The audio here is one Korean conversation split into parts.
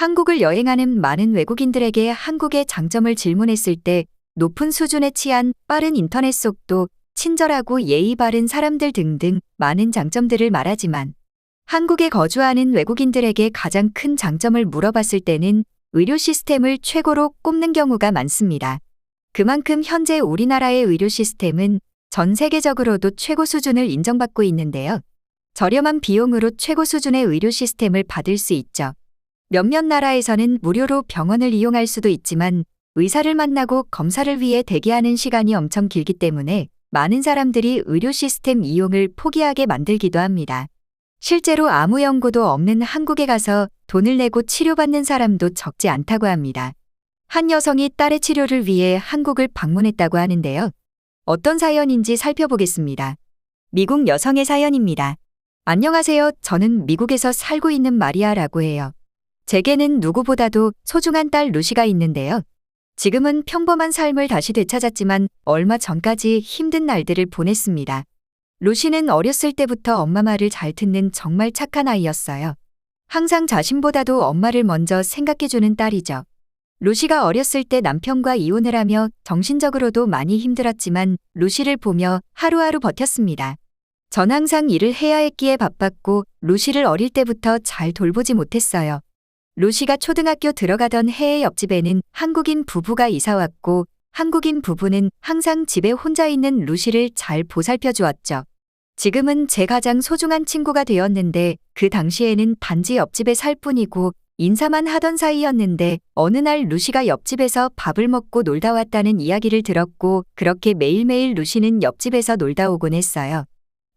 한국을 여행하는 많은 외국인들에게 한국의 장점을 질문했을 때 높은 수준의 치안, 빠른 인터넷 속도, 친절하고 예의 바른 사람들 등등 많은 장점들을 말하지만 한국에 거주하는 외국인들에게 가장 큰 장점을 물어봤을 때는 의료 시스템을 최고로 꼽는 경우가 많습니다. 그만큼 현재 우리나라의 의료 시스템은 전 세계적으로도 최고 수준을 인정받고 있는데요. 저렴한 비용으로 최고 수준의 의료 시스템을 받을 수 있죠. 몇몇 나라에서는 무료로 병원을 이용할 수도 있지만 의사를 만나고 검사를 위해 대기하는 시간이 엄청 길기 때문에 많은 사람들이 의료 시스템 이용을 포기하게 만들기도 합니다. 실제로 아무 연고도 없는 한국에 가서 돈을 내고 치료받는 사람도 적지 않다고 합니다. 한 여성이 딸의 치료를 위해 한국을 방문했다고 하는데요. 어떤 사연인지 살펴보겠습니다. 미국 여성의 사연입니다. 안녕하세요. 저는 미국에서 살고 있는 마리아라고 해요. 제게는 누구보다도 소중한 딸 루시가 있는데요. 지금은 평범한 삶을 다시 되찾았지만 얼마 전까지 힘든 날들을 보냈습니다. 루시는 어렸을 때부터 엄마 말을 잘 듣는 정말 착한 아이였어요. 항상 자신보다도 엄마를 먼저 생각해주는 딸이죠. 루시가 어렸을 때 남편과 이혼을 하며 정신적으로도 많이 힘들었지만 루시를 보며 하루하루 버텼습니다. 전 항상 일을 해야 했기에 바빴고 루시를 어릴 때부터 잘 돌보지 못했어요. 루시가 초등학교 들어가던 해의 옆집에는 한국인 부부가 이사왔고 한국인 부부는 항상 집에 혼자 있는 루시를 잘 보살펴 주었죠. 지금은 제 가장 소중한 친구가 되었는데 그 당시에는 단지 옆집에 살 뿐이고 인사만 하던 사이였는데 어느 날 루시가 옆집에서 밥을 먹고 놀다 왔다는 이야기를 들었고 그렇게 매일매일 루시는 옆집에서 놀다 오곤 했어요.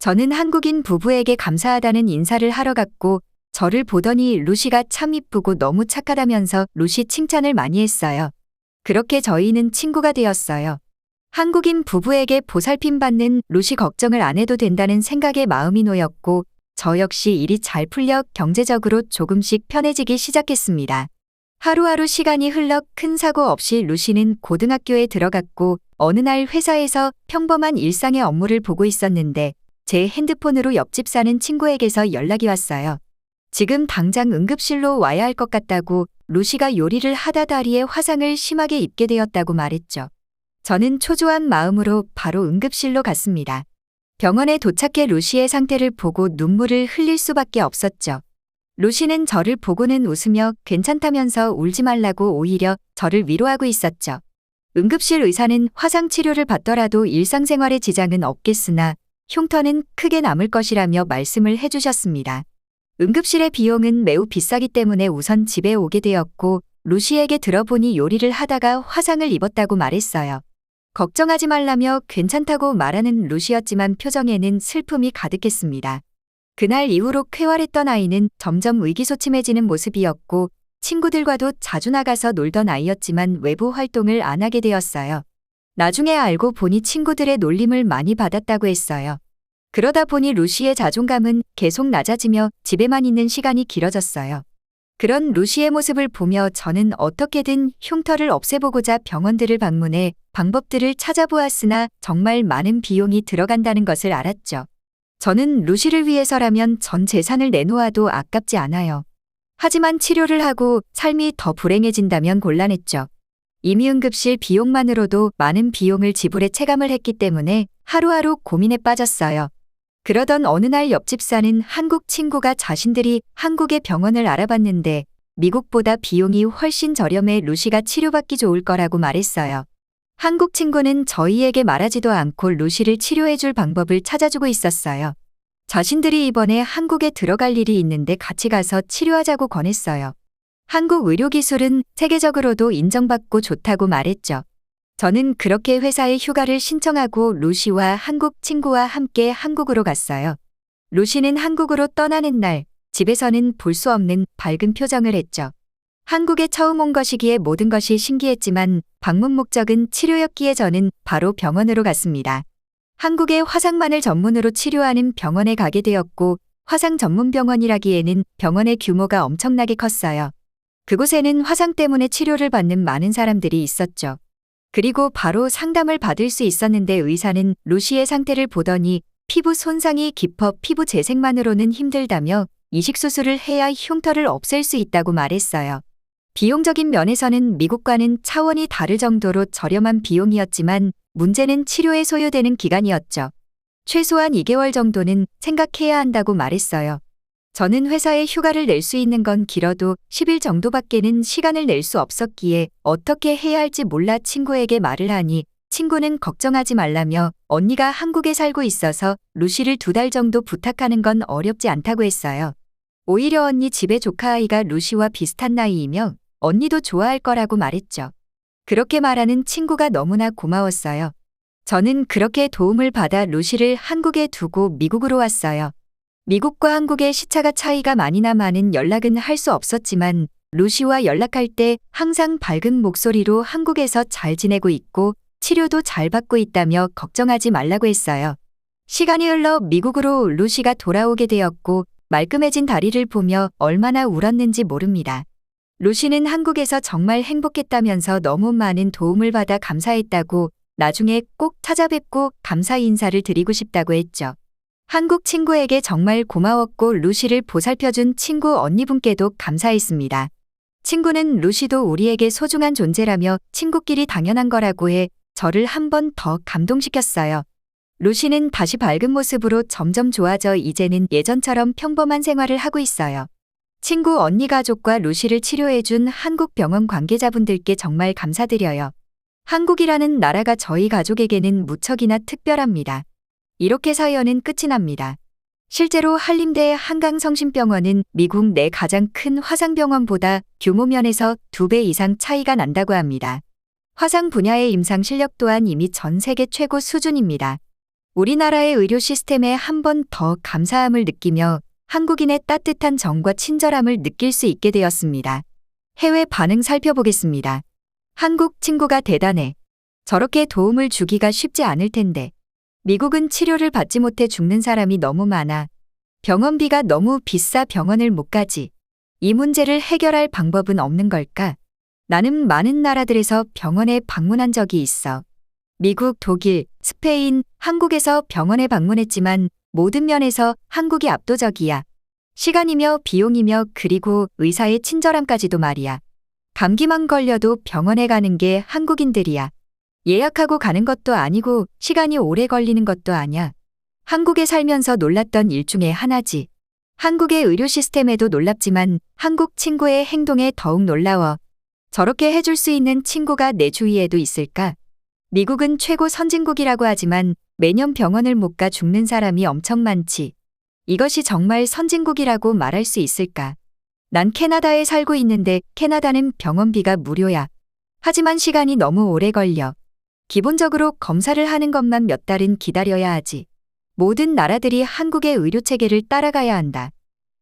저는 한국인 부부에게 감사하다는 인사를 하러 갔고 저를 보더니 루시가 참 이쁘고 너무 착하다면서 루시 칭찬을 많이 했어요. 그렇게 저희는 친구가 되었어요. 한국인 부부에게 보살핌 받는 루시 걱정을 안 해도 된다는 생각에 마음이 놓였고 저 역시 일이 잘 풀려 경제적으로 조금씩 편해지기 시작했습니다. 하루하루 시간이 흘러 큰 사고 없이 루시는 고등학교에 들어갔고 어느 날 회사에서 평범한 일상의 업무를 보고 있었는데 제 핸드폰으로 옆집 사는 친구에게서 연락이 왔어요. 지금 당장 응급실로 와야 할 것 같다고 루시가 요리를 하다 다리에 화상을 심하게 입게 되었다고 말했죠. 저는 초조한 마음으로 바로 응급실로 갔습니다. 병원에 도착해 루시의 상태를 보고 눈물을 흘릴 수밖에 없었죠. 루시는 저를 보고는 웃으며 괜찮다면서 울지 말라고 오히려 저를 위로하고 있었죠. 응급실 의사는 화상 치료를 받더라도 일상생활에 지장은 없겠으나 흉터는 크게 남을 것이라며 말씀을 해주셨습니다. 응급실의 비용은 매우 비싸기 때문에 우선 집에 오게 되었고 루시에게 들어보니 요리를 하다가 화상을 입었다고 말했어요. 걱정하지 말라며 괜찮다고 말하는 루시였지만 표정에는 슬픔이 가득했습니다. 그날 이후로 쾌활했던 아이는 점점 의기소침해지는 모습이었고 친구들과도 자주 나가서 놀던 아이였지만 외부 활동을 안 하게 되었어요. 나중에 알고 보니 친구들의 놀림을 많이 받았다고 했어요. 그러다 보니 루시의 자존감은 계속 낮아지며 집에만 있는 시간이 길어졌어요. 그런 루시의 모습을 보며 저는 어떻게든 흉터를 없애보고자 병원들을 방문해 방법들을 찾아보았으나 정말 많은 비용이 들어간다는 것을 알았죠. 저는 루시를 위해서라면 전 재산을 내놓아도 아깝지 않아요. 하지만 치료를 하고 삶이 더 불행해진다면 곤란했죠. 임의응급실 비용만으로도 많은 비용을 지불해 체감을 했기 때문에 하루하루 고민에 빠졌어요. 그러던 어느 날 옆집 사는 한국 친구가 자신들이 한국의 병원을 알아봤는데 미국보다 비용이 훨씬 저렴해 루시가 치료받기 좋을 거라고 말했어요. 한국 친구는 저희에게 말하지도 않고 루시를 치료해줄 방법을 찾아주고 있었어요. 자신들이 이번에 한국에 들어갈 일이 있는데 같이 가서 치료하자고 권했어요. 한국 의료기술은 세계적으로도 인정받고 좋다고 말했죠. 저는 그렇게 회사에 휴가를 신청하고 루시와 한국 친구와 함께 한국으로 갔어요. 루시는 한국으로 떠나는 날, 집에서는 볼 수 없는 밝은 표정을 했죠. 한국에 처음 온 것이기에 모든 것이 신기했지만 방문 목적은 치료였기에 저는 바로 병원으로 갔습니다. 한국의 화상만을 전문으로 치료하는 병원에 가게 되었고 화상 전문 병원이라기에는 병원의 규모가 엄청나게 컸어요. 그곳에는 화상 때문에 치료를 받는 많은 사람들이 있었죠. 그리고 바로 상담을 받을 수 있었는데 의사는 루시의 상태를 보더니 피부 손상이 깊어 피부 재생만으로는 힘들다며 이식수술을 해야 흉터를 없앨 수 있다고 말했어요. 비용적인 면에서는 미국과는 차원이 다를 정도로 저렴한 비용이었지만 문제는 치료에 소요되는 기간이었죠. 최소한 2개월 정도는 생각해야 한다고 말했어요. 저는 회사에 휴가를 낼 수 있는 건 길어도 10일 정도밖에는 시간을 낼 수 없었기에 어떻게 해야 할지 몰라 친구에게 말을 하니 친구는 걱정하지 말라며 언니가 한국에 살고 있어서 루시를 2달 정도 부탁하는 건 어렵지 않다고 했어요. 오히려 언니 집에 조카 아이가 루시와 비슷한 나이이며 언니도 좋아할 거라고 말했죠. 그렇게 말하는 친구가 너무나 고마웠어요. 저는 그렇게 도움을 받아 루시를 한국에 두고 미국으로 왔어요. 미국과 한국의 시차가 차이가 많이 나마는 연락은 할 수 없었지만 루시와 연락할 때 항상 밝은 목소리로 한국에서 잘 지내고 있고 치료도 잘 받고 있다며 걱정하지 말라고 했어요. 시간이 흘러 미국으로 루시가 돌아오게 되었고 말끔해진 다리를 보며 얼마나 울었는지 모릅니다. 루시는 한국에서 정말 행복했다면서 너무 많은 도움을 받아 감사했다고 나중에 꼭 찾아뵙고 감사 인사를 드리고 싶다고 했죠. 한국 친구에게 정말 고마웠고 루시를 보살펴준 친구 언니분께도 감사했습니다. 친구는 루시도 우리에게 소중한 존재라며 친구끼리 당연한 거라고 해 저를 한 번 더 감동시켰어요. 루시는 다시 밝은 모습으로 점점 좋아져 이제는 예전처럼 평범한 생활을 하고 있어요. 친구 언니 가족과 루시를 치료해준 한국 병원 관계자분들께 정말 감사드려요. 한국이라는 나라가 저희 가족에게는 무척이나 특별합니다. 이렇게 사연은 끝이 납니다. 실제로 한림대 한강성심병원은 미국 내 가장 큰 화상병원보다 규모 면에서 2배 이상 차이가 난다고 합니다. 화상 분야의 임상 실력 또한 이미 전 세계 최고 수준입니다. 우리나라의 의료 시스템에 한 번 더 감사함을 느끼며 한국인의 따뜻한 정과 친절함을 느낄 수 있게 되었습니다. 해외 반응 살펴보겠습니다. 한국 친구가 대단해. 저렇게 도움을 주기가 쉽지 않을 텐데. 미국은 치료를 받지 못해 죽는 사람이 너무 많아. 병원비가 너무 비싸 병원을 못 가지. 이 문제를 해결할 방법은 없는 걸까? 나는 많은 나라들에서 병원에 방문한 적이 있어. 미국, 독일, 스페인, 한국에서 병원에 방문했지만 모든 면에서 한국이 압도적이야. 시간이며 비용이며 그리고 의사의 친절함까지도 말이야. 감기만 걸려도 병원에 가는 게 한국인들이야. 예약하고 가는 것도 아니고 시간이 오래 걸리는 것도 아냐. 한국에 살면서 놀랐던 일 중에 하나지. 한국의 의료 시스템에도 놀랍지만 한국 친구의 행동에 더욱 놀라워. 저렇게 해줄 수 있는 친구가 내 주위에도 있을까? 미국은 최고 선진국이라고 하지만 매년 병원을 못 가 죽는 사람이 엄청 많지. 이것이 정말 선진국이라고 말할 수 있을까? 난 캐나다에 살고 있는데 캐나다는 병원비가 무료야. 하지만 시간이 너무 오래 걸려. 기본적으로 검사를 하는 것만 몇 달은 기다려야 하지. 모든 나라들이 한국의 의료체계를 따라가야 한다.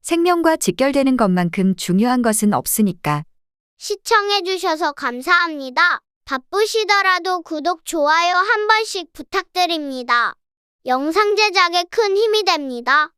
생명과 직결되는 것만큼 중요한 것은 없으니까. 시청해주셔서 감사합니다. 바쁘시더라도 구독, 좋아요 한 번씩 부탁드립니다. 영상 제작에 큰 힘이 됩니다.